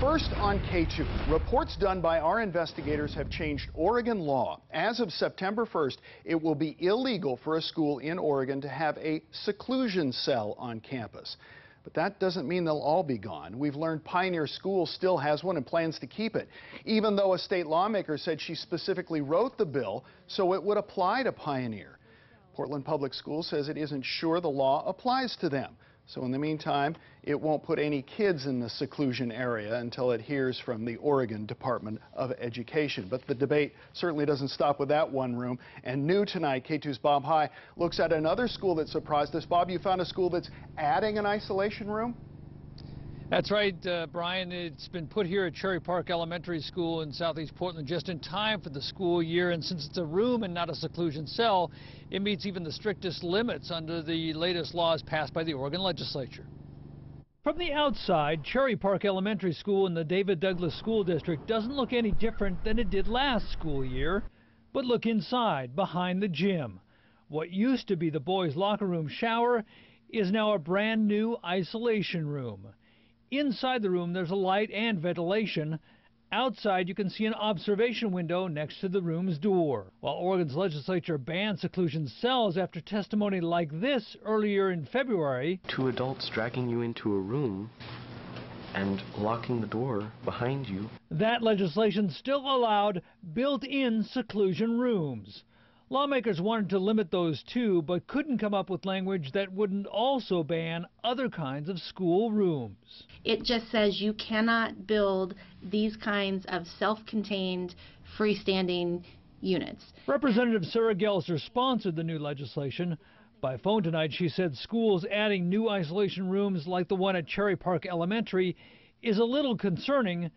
First on K2, reports done by our investigators have changed Oregon law. As of September 1st, it will be illegal for a school in Oregon to have a seclusion cell on campus. But that doesn't mean they'll all be gone. We've learned Pioneer School still has one and plans to keep it, even though a state lawmaker said she specifically wrote the bill so it would apply to Pioneer. Portland Public Schools says it isn't sure the law applies to them. So in the meantime, it won't put any kids in the seclusion area until it hears from the Oregon Department of Education. But the debate certainly doesn't stop with that one room. And new tonight, K2's Bob High looks at another school that surprised us. Bob, you found a school that's adding an isolation room? That's right, Brian. It's been put here at Cherry Park Elementary School in southeast Portland just in time for the school year. And since it's a room and not a seclusion cell, it meets even the strictest limits under the latest laws passed by the Oregon legislature. From the outside, Cherry Park Elementary School in the David Douglas School District doesn't look any different than it did last school year. But look inside, behind the gym. What used to be the boys' locker room shower is now a brand new isolation room. Inside the room, there's a light and ventilation. Outside, you can see an observation window next to the room's door. While Oregon's legislature banned seclusion cells after testimony like this earlier in February. Two adults dragging you into a room and locking the door behind you. That legislation still allowed built-in seclusion rooms. Lawmakers wanted to limit those too, but couldn't come up with language that wouldn't also ban other kinds of school rooms. It just says you cannot build these kinds of self-contained, freestanding units. Representative Sarah Gelser sponsored the new legislation. By phone tonight, she said schools adding new isolation rooms like the one at Cherry Park Elementary is a little concerning.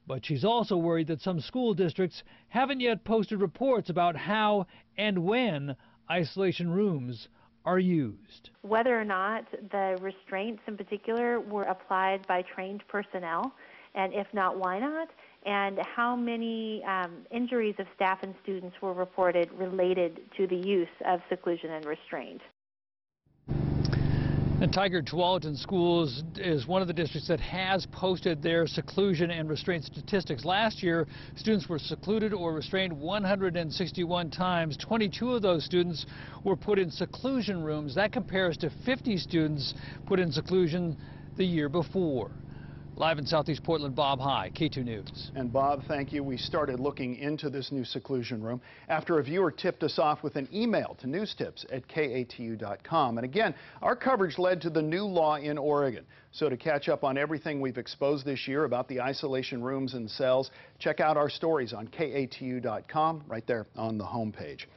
But she's also worried that some school districts haven't yet posted reports about how and when isolation rooms are used. Whether or not the restraints in particular were applied by trained personnel, and if not, why not? And how many injuries of staff and students were reported related to the use of seclusion and restraint. And Tigard-Tualatin Schools is one of the districts that has posted their seclusion and restraint statistics. Last year, students were secluded or restrained 161 times. 22 of those students were put in seclusion rooms. That compares to 50 students put in seclusion the year before. Live in southeast Portland, Bob High, K2 News. And Bob, thank you. We started looking into this new seclusion room after a viewer tipped us off with an email to newstips@katu.com. And again, our coverage led to the new law in Oregon. So to catch up on everything we've exposed this year about the isolation rooms and cells, check out our stories on katu.com right there on the homepage.